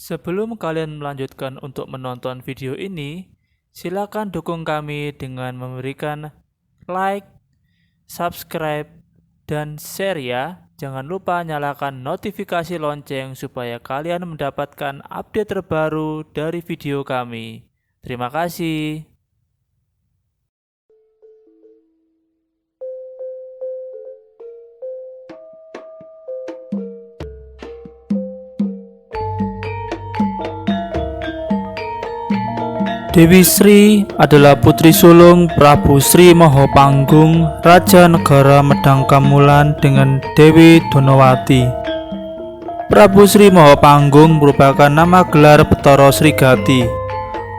Sebelum kalian melanjutkan untuk menonton video ini, silakan dukung kami dengan memberikan like, subscribe, dan share ya. Jangan lupa nyalakan notifikasi lonceng supaya kalian mendapatkan update terbaru dari video kami. Terima kasih. Dewi Sri adalah putri sulung Prabu Sri Mahapanggung, Raja Negara Medang Kamulan dengan Dewi Donowati. Prabu Sri Mahapanggung merupakan nama gelar Bathara Srigati,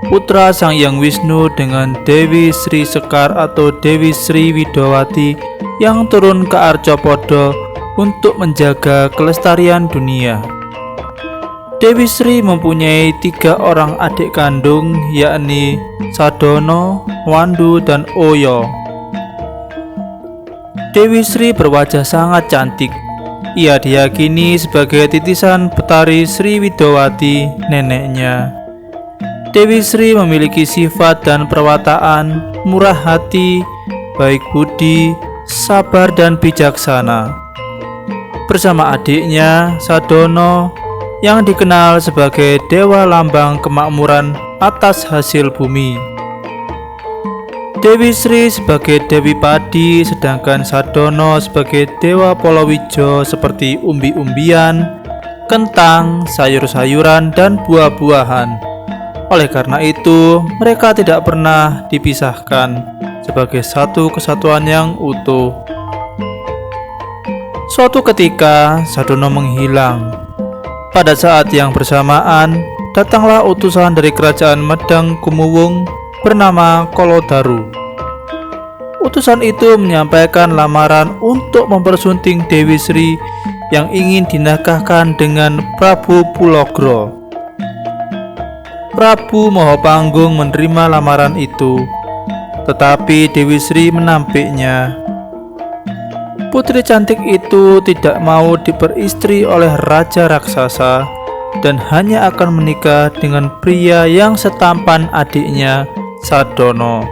putra Sang Hyang Wisnu dengan Dewi Sri Sekar atau Dewi Sri Widowati yang turun ke Arcapada untuk menjaga kelestarian dunia. Dewi Sri mempunyai 3 orang adik kandung, yakni Sadono, Wandu, dan Oyo. Dewi Sri berwajah sangat cantik. Ia diyakini sebagai titisan Betari Sri Widowati, neneknya. Dewi Sri memiliki sifat dan perwataan murah hati, baik budi, sabar, dan bijaksana. Bersama adiknya, Sadono, yang dikenal sebagai dewa lambang kemakmuran atas hasil bumi. Dewi Sri sebagai Dewi Padi, sedangkan Sadono sebagai dewa Polowijo seperti umbi-umbian, kentang, sayur-sayuran, dan buah-buahan. Oleh karena itu, mereka tidak pernah dipisahkan sebagai satu kesatuan yang utuh. Suatu ketika, Sadono menghilang. Pada saat yang bersamaan, datanglah utusan dari kerajaan Medang Kumuwung bernama Kolodaru. Utusan itu menyampaikan lamaran untuk mempersunting Dewi Sri yang ingin dinakahkan dengan Prabu Pulogro. Prabu Mahapanggung menerima lamaran itu, tetapi Dewi Sri menampiknya. Putri cantik itu tidak mau diperistri oleh raja raksasa dan hanya akan menikah dengan pria yang setampan adiknya, Sadono.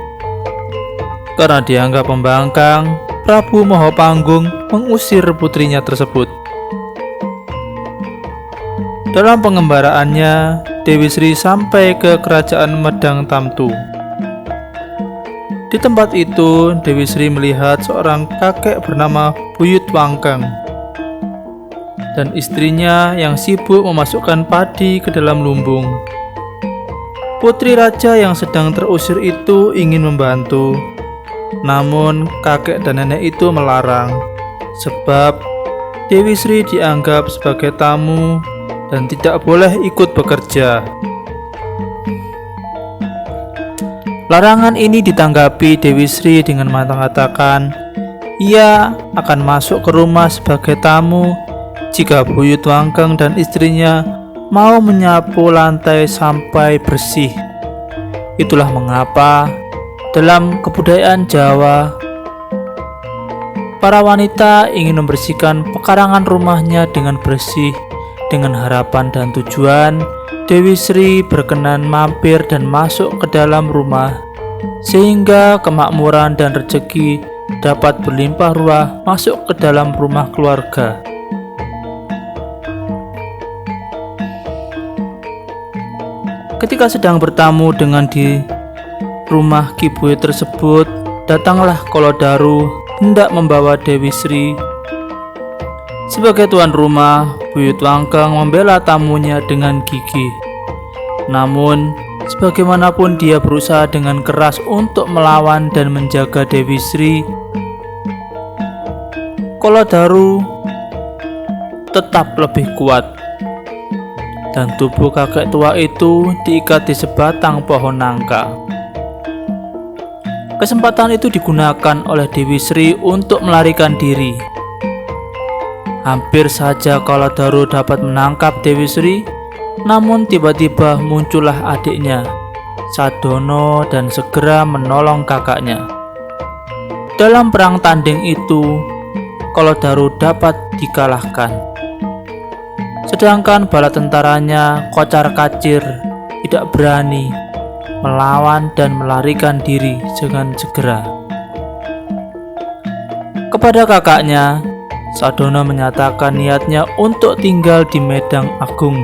Karena dianggap membangkang, Prabu Mahapanggung mengusir putrinya tersebut. Dalam pengembaraannya, Dewi Sri sampai ke kerajaan Medang Tamtu. Di tempat itu, Dewi Sri melihat seorang kakek bernama Buyut Wangkeng dan istrinya yang sibuk memasukkan padi ke dalam lumbung. Putri raja yang sedang terusir itu ingin membantu, namun kakek dan nenek itu melarang, sebab Dewi Sri dianggap sebagai tamu dan tidak boleh ikut bekerja. Larangan ini ditanggapi Dewi Sri dengan mengatakan ia akan masuk ke rumah sebagai tamu jika Buyut Wangkeng dan istrinya mau menyapu lantai sampai bersih. Itulah mengapa dalam kebudayaan Jawa, para wanita ingin membersihkan pekarangan rumahnya dengan bersih. Dengan harapan dan tujuan, Dewi Sri berkenan mampir dan masuk ke dalam rumah, sehingga kemakmuran dan rezeki dapat berlimpah ruah masuk ke dalam rumah keluarga. Ketika sedang bertamu dengan di rumah Ki Buyut tersebut, datanglah Kolodaru hendak membawa Dewi Sri. Sebagai tuan rumah, Buyut Wangkeng membela tamunya dengan gigih. Namun, sebagaimanapun dia berusaha dengan keras untuk melawan dan menjaga Dewi Sri, Kolodaru tetap lebih kuat, dan tubuh kakek tua itu diikat di sebatang pohon nangka. Kesempatan itu digunakan oleh Dewi Sri untuk melarikan diri. Hampir saja Kolodaru dapat menangkap Dewi Sri, namun tiba-tiba muncullah adiknya, Sadono, dan segera menolong kakaknya. Dalam perang tanding itu, Kolodaru dapat dikalahkan. sedangkan bala tentaranya kocar-kacir, tidak berani melawan dan melarikan diri dengan segera. Kepada kakaknya, Sadono menyatakan niatnya untuk tinggal di Medang Agung.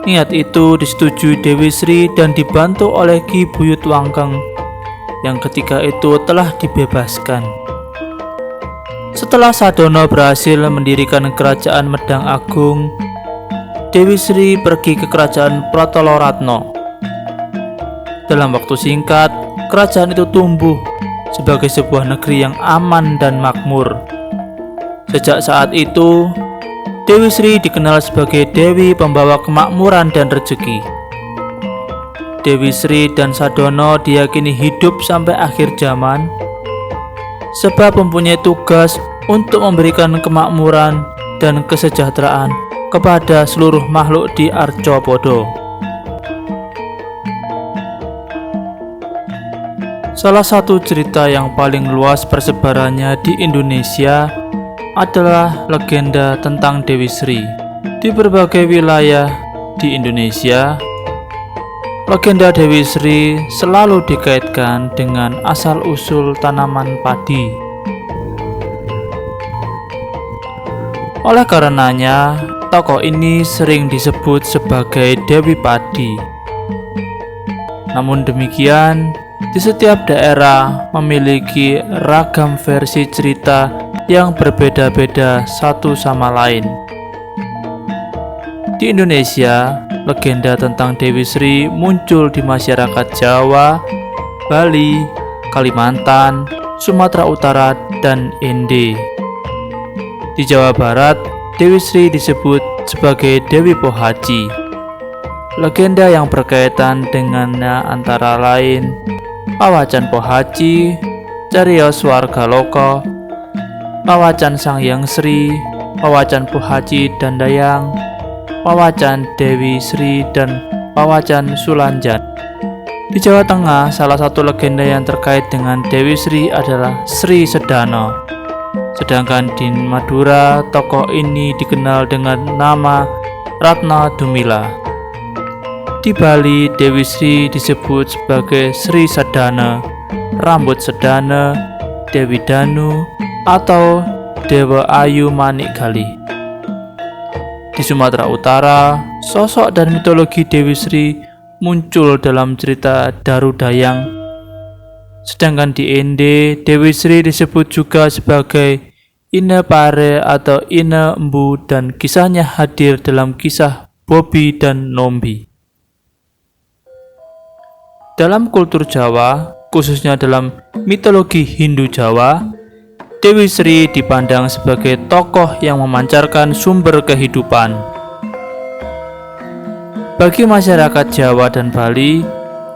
Niat itu disetujui Dewi Sri dan dibantu oleh Ki Buyut Wangkeng yang ketika itu telah dibebaskan. Setelah Sadono berhasil mendirikan kerajaan Medang Agung, Dewi Sri pergi ke kerajaan Pratoloratno. Dalam waktu singkat, kerajaan itu tumbuh sebagai sebuah negeri yang aman dan makmur. Sejak saat itu, Dewi Sri dikenal sebagai Dewi pembawa kemakmuran dan rezeki. Dewi Sri dan Sadono diyakini hidup sampai akhir zaman, sebab mempunyai tugas untuk memberikan kemakmuran dan kesejahteraan kepada seluruh makhluk di Arcopodo. Salah satu cerita yang paling luas persebarannya di Indonesia adalah legenda tentang Dewi Sri. Di berbagai wilayah di Indonesia, legenda Dewi Sri selalu dikaitkan dengan asal-usul tanaman padi. Oleh karenanya, tokoh ini sering disebut sebagai Dewi Padi. Namun demikian, di setiap daerah memiliki ragam versi cerita yang berbeda-beda satu sama lain. Di Indonesia, legenda tentang Dewi Sri muncul di masyarakat Jawa, Bali, Kalimantan, Sumatera Utara, dan Ende. Di Jawa Barat, Dewi Sri disebut sebagai Dewi Pohaci. Legenda yang berkaitan dengannya antara lain Pawacan Pohaci, Cariyos Warga Loko, Pawacan Sanghyang Sri, Pawacan Pohaci Dandayang, Pawacan Dewi Sri, dan Pawacan Sulanjan. Di Jawa Tengah, salah satu legenda yang terkait dengan Dewi Sri adalah Sri Sedana. Sedangkan di Madura, tokoh ini dikenal dengan nama Ratna Dumila. Di Bali, Dewi Sri disebut sebagai Sri Sedana, Rambut Sedana, Dewi Danu, atau Dewa Ayu Manik Gali. Di Sumatera Utara, sosok dan mitologi Dewi Sri muncul dalam cerita Darudayang. Sedangkan di Ende, Dewi Sri disebut juga sebagai Ine Pare atau Ine Embu, dan kisahnya hadir dalam kisah Bobi dan Nombi. Dalam kultur Jawa, khususnya dalam mitologi Hindu Jawa, Dewi Sri dipandang sebagai tokoh yang memancarkan sumber kehidupan. Bagi masyarakat Jawa dan Bali,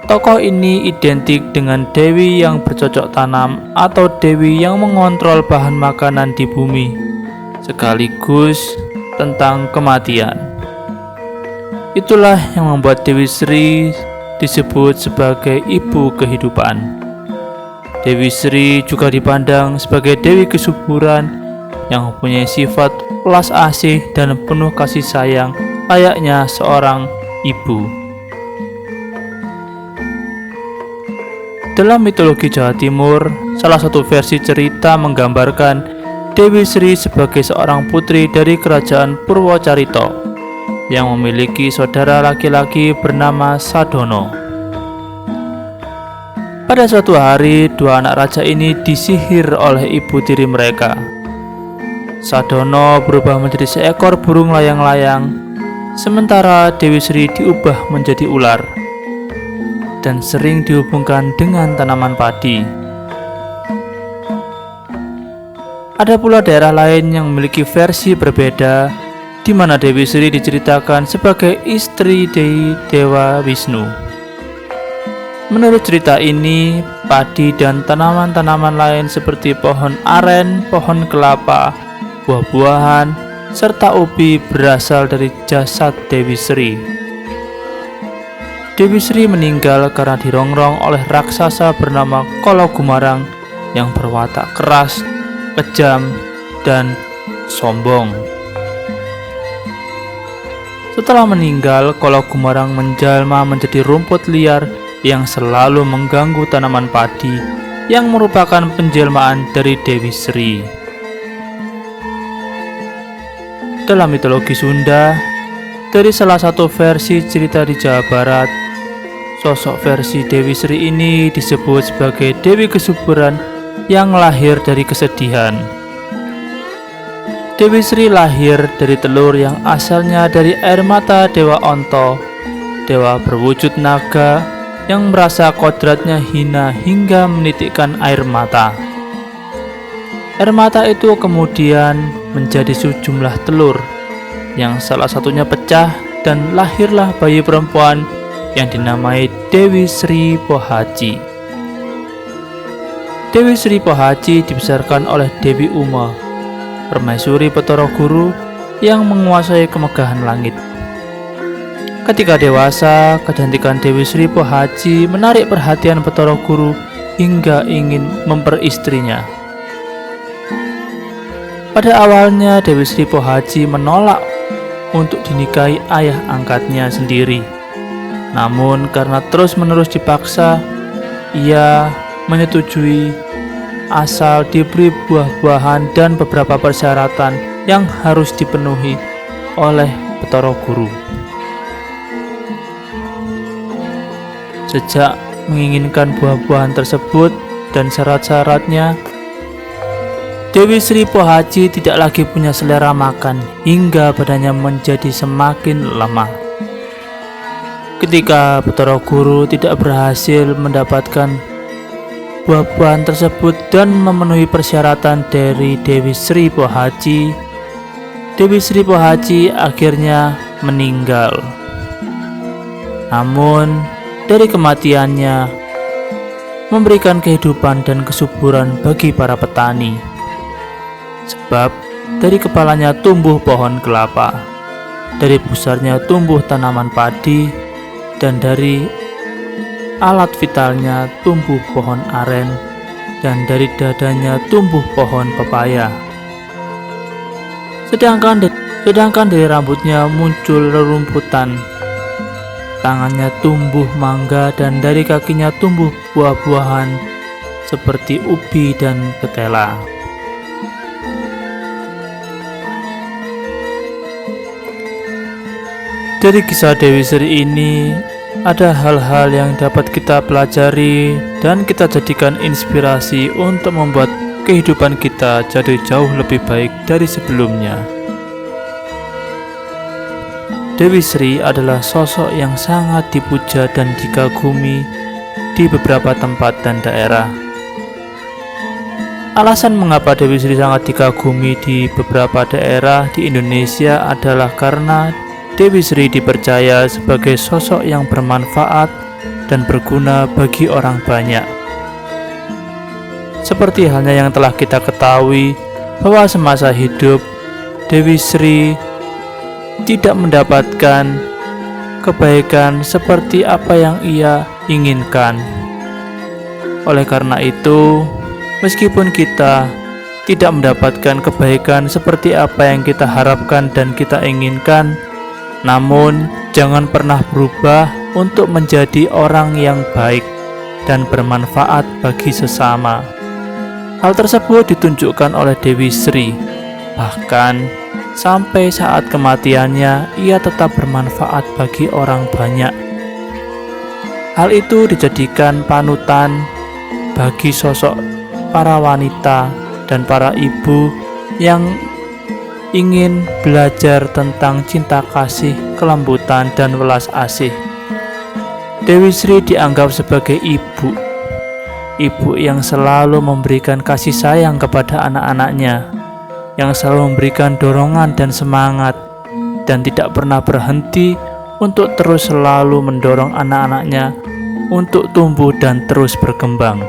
tokoh ini identik dengan dewi yang bercocok tanam atau dewi yang mengontrol bahan makanan di bumi, sekaligus tentang kematian. Itulah yang membuat Dewi Sri disebut sebagai ibu kehidupan. Dewi Sri juga dipandang sebagai dewi kesuburan yang mempunyai sifat welas asih dan penuh kasih sayang layaknya seorang ibu. Dalam mitologi Jawa Timur, salah satu versi cerita menggambarkan Dewi Sri sebagai seorang putri dari kerajaan Purwocarito yang memiliki saudara laki-laki bernama Sadono. Pada suatu hari, dua anak raja ini disihir oleh ibu tiri mereka. Sadono berubah menjadi seekor burung layang-layang, sementara Dewi Sri diubah menjadi ular dan sering dihubungkan dengan tanaman padi. Ada pula daerah lain yang memiliki versi berbeda, di mana Dewi Sri diceritakan sebagai istri dari Dewa Wisnu. Menurut cerita ini, padi dan tanaman-tanaman lain seperti pohon aren, pohon kelapa, buah-buahan, serta ubi berasal dari jasad Dewi Sri. Dewi Sri meninggal karena dirongrong oleh raksasa bernama Kolo Gumarang yang berwatak keras, kejam, dan sombong. Setelah meninggal, Kolo Gumarang menjalma menjadi rumput liar yang selalu mengganggu tanaman padi yang merupakan penjelmaan dari Dewi Sri. Dalam mitologi Sunda, dari salah satu versi cerita di Jawa Barat, sosok versi Dewi Sri ini disebut sebagai Dewi Kesuburan yang lahir dari kesedihan. Dewi Sri lahir dari telur yang asalnya dari air mata Dewa Onto, dewa berwujud naga yang merasa kodratnya hina hingga menitikkan air mata. Air mata itu kemudian menjadi sejumlah telur, yang salah satunya pecah dan lahirlah bayi perempuan yang dinamai Dewi Sri Pohaci. Dewi Sri Pohaci dibesarkan oleh Dewi Uma, permaisuri Bathara Guru yang menguasai kemegahan langit. Ketika dewasa, kecantikan Dewi Sri Pohaci menarik perhatian Bathara Guru hingga ingin memperistrinya. Pada awalnya Dewi Sri Pohaci menolak untuk dinikahi ayah angkatnya sendiri. Namun karena terus-menerus dipaksa, ia menyetujui asal diberi buah-buahan dan beberapa persyaratan yang harus dipenuhi oleh Bathara Guru. Sejak menginginkan buah-buahan tersebut dan syarat-syaratnya, Dewi Sri Pohaci tidak lagi punya selera makan hingga badannya menjadi semakin lemah. Ketika Bathara Guru tidak berhasil mendapatkan buah-buahan tersebut dan memenuhi persyaratan dari Dewi Sri Pohaci, Dewi Sri Pohaci akhirnya meninggal. Namun dari kematiannya memberikan kehidupan dan kesuburan bagi para petani, sebab dari kepalanya tumbuh pohon kelapa, dari pusarnya tumbuh tanaman padi, dan dari alat vitalnya tumbuh pohon aren, dan dari dadanya tumbuh pohon pepaya. Sedangkan dari rambutnya muncul rerumputan, tangannya tumbuh mangga, dan dari kakinya tumbuh buah-buahan seperti ubi dan ketela. Dari kisah Dewi Sri ini ada hal-hal yang dapat kita pelajari dan kita jadikan inspirasi untuk membuat kehidupan kita jadi jauh lebih baik dari sebelumnya. Dewi Sri adalah sosok yang sangat dipuja dan dikagumi di beberapa tempat dan daerah. Alasan mengapa Dewi Sri sangat dikagumi di beberapa daerah di Indonesia adalah karena Dewi Sri dipercaya sebagai sosok yang bermanfaat dan berguna bagi orang banyak. Seperti halnya yang telah kita ketahui bahwa semasa hidup Dewi Sri tidak mendapatkan kebaikan seperti apa yang ia inginkan. Oleh karena itu, meskipun kita tidak mendapatkan kebaikan seperti apa yang kita harapkan dan kita inginkan, namun jangan pernah berubah untuk menjadi orang yang baik dan bermanfaat bagi sesama. Hal tersebut ditunjukkan oleh Dewi Sri. Bahkan sampai saat kematiannya, ia tetap bermanfaat bagi orang banyak. Hal itu dijadikan panutan bagi sosok para wanita dan para ibu yang ingin belajar tentang cinta kasih, kelembutan, dan welas asih. Dewi Sri dianggap sebagai ibu yang selalu memberikan kasih sayang kepada anak-anaknya, yang selalu memberikan dorongan dan semangat, dan tidak pernah berhenti untuk terus selalu mendorong anak-anaknya untuk tumbuh dan terus berkembang.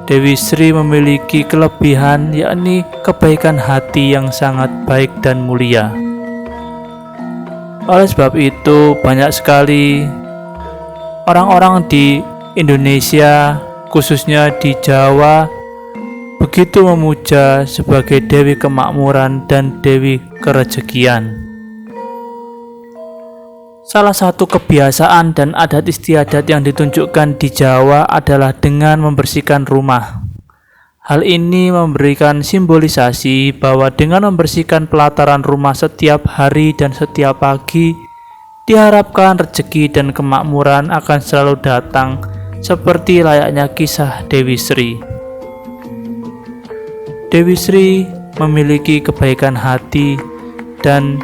Dewi Sri memiliki kelebihan, yakni kebaikan hati yang sangat baik dan mulia. Oleh sebab itu, banyak sekali orang-orang di Indonesia, khususnya di Jawa, begitu memuja sebagai Dewi Kemakmuran dan Dewi Kerejekian. Salah satu kebiasaan dan adat istiadat yang ditunjukkan di Jawa adalah dengan membersihkan rumah. Hal ini memberikan simbolisasi bahwa dengan membersihkan pelataran rumah setiap hari dan setiap pagi, diharapkan rezeki dan kemakmuran akan selalu datang, seperti layaknya kisah Dewi Sri. Dewi Sri memiliki kebaikan hati dan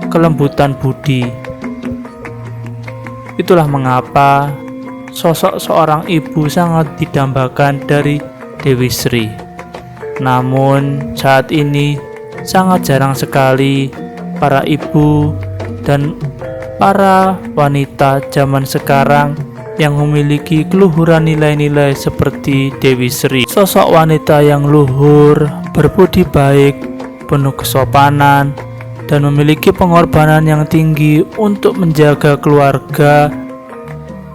kelembutan budi. Itulah mengapa sosok seorang ibu sangat didambakan dari Dewi Sri. Namun saat ini sangat jarang sekali para ibu dan para wanita zaman sekarang yang memiliki keluhuran nilai-nilai seperti Dewi Sri. Sosok wanita yang luhur, berbudi baik, penuh kesopanan, dan memiliki pengorbanan yang tinggi untuk menjaga keluarga.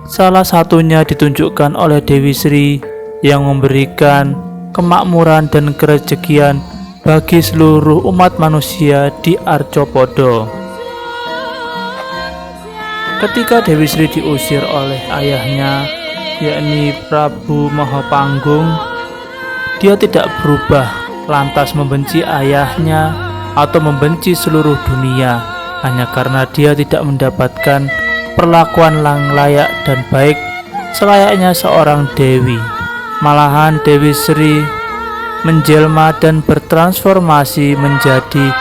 Salah satunya ditunjukkan oleh Dewi Sri yang memberikan kemakmuran dan kerejekian bagi seluruh umat manusia di Arcopodo. Ketika Dewi Sri diusir oleh ayahnya, yakni Prabu Mahapanggung, dia tidak berubah lantas membenci ayahnya atau membenci seluruh dunia hanya karena dia tidak mendapatkan perlakuan yang layak dan baik selayaknya seorang dewi. Malahan Dewi Sri menjelma dan bertransformasi menjadi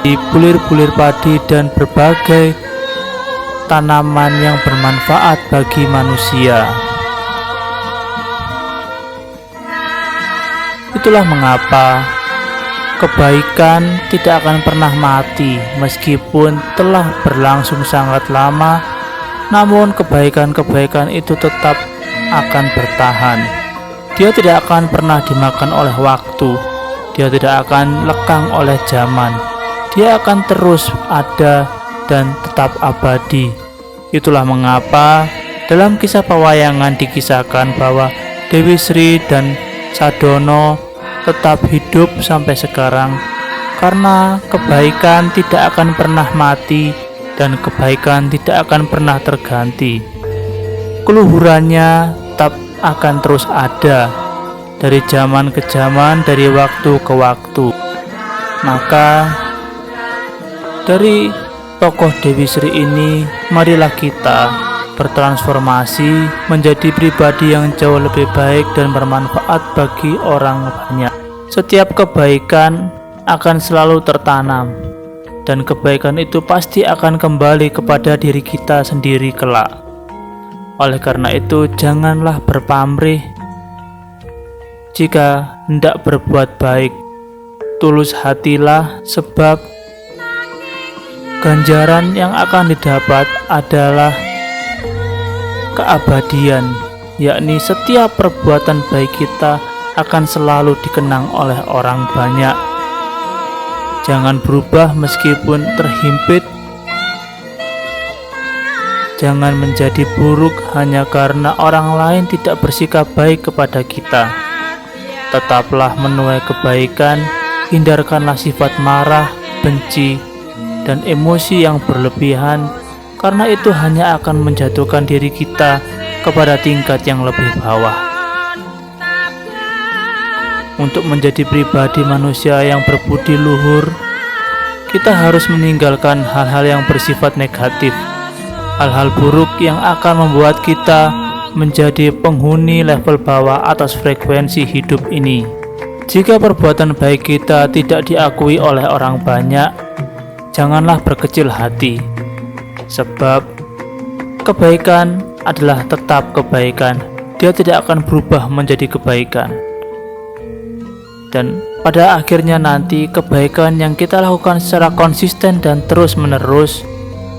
bulir-bulir padi dan berbagai tanaman yang bermanfaat bagi manusia. Itulah mengapa kebaikan tidak akan pernah mati meskipun telah berlangsung sangat lama, namun kebaikan-kebaikan itu tetap akan bertahan. Dia tidak akan pernah dimakan oleh waktu, dia tidak akan lekang oleh zaman, dia akan terus ada dan tetap abadi. Itulah mengapa dalam kisah pewayangan dikisahkan bahwa Dewi Sri dan Sadono tetap hidup sampai sekarang karena kebaikan tidak akan pernah mati dan kebaikan tidak akan pernah terganti. Keluhurannya tetap akan terus ada dari zaman ke zaman, dari waktu ke waktu. Maka dari tokoh Dewi Sri ini, marilah kita bertransformasi menjadi pribadi yang jauh lebih baik dan bermanfaat bagi orang banyak. Setiap kebaikan akan selalu tertanam, dan kebaikan itu pasti akan kembali kepada diri kita sendiri kelak. Oleh karena itu, janganlah berpamrih jika hendak berbuat baik. Tulus hatilah, sebab ganjaran yang akan didapat adalah keabadian, yakni setiap perbuatan baik kita akan selalu dikenang oleh orang banyak. Jangan berubah meskipun terhimpit. Jangan menjadi buruk hanya karena orang lain tidak bersikap baik kepada kita. Tetaplah menuai kebaikan, hindarkanlah sifat marah, benci, dan emosi yang berlebihan, karena itu hanya akan menjatuhkan diri kita kepada tingkat yang lebih bawah. Untuk menjadi pribadi manusia yang berbudi luhur, kita harus meninggalkan hal-hal yang bersifat negatif, hal-hal buruk yang akan membuat kita menjadi penghuni level bawah atas frekuensi hidup ini. Jika perbuatan baik kita tidak diakui oleh orang banyak, janganlah berkecil hati, sebab kebaikan adalah tetap kebaikan. Dia tidak akan berubah menjadi kebaikan. Dan pada akhirnya nanti kebaikan yang kita lakukan secara konsisten dan terus menerus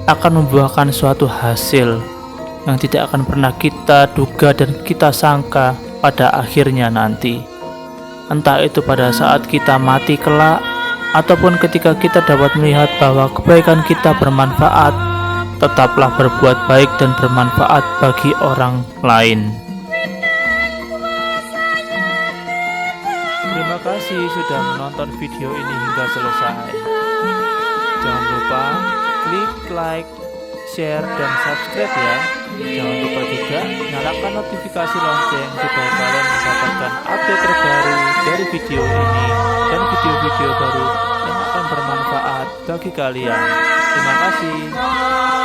akan membuahkan suatu hasil yang tidak akan pernah kita duga dan kita sangka pada akhirnya nanti. Entah itu pada saat kita mati kelak, ataupun ketika kita dapat melihat bahwa kebaikan kita bermanfaat, tetaplah berbuat baik dan bermanfaat bagi orang lain. Terima kasih sudah menonton video ini hingga selesai. Jangan lupa klik like, share, dan subscribe ya. Jangan lupa juga nyalakan notifikasi lonceng supaya kalian mendapatkan update terbaru dari video ini dan video-video baru yang akan bermanfaat bagi kalian. Terima kasih.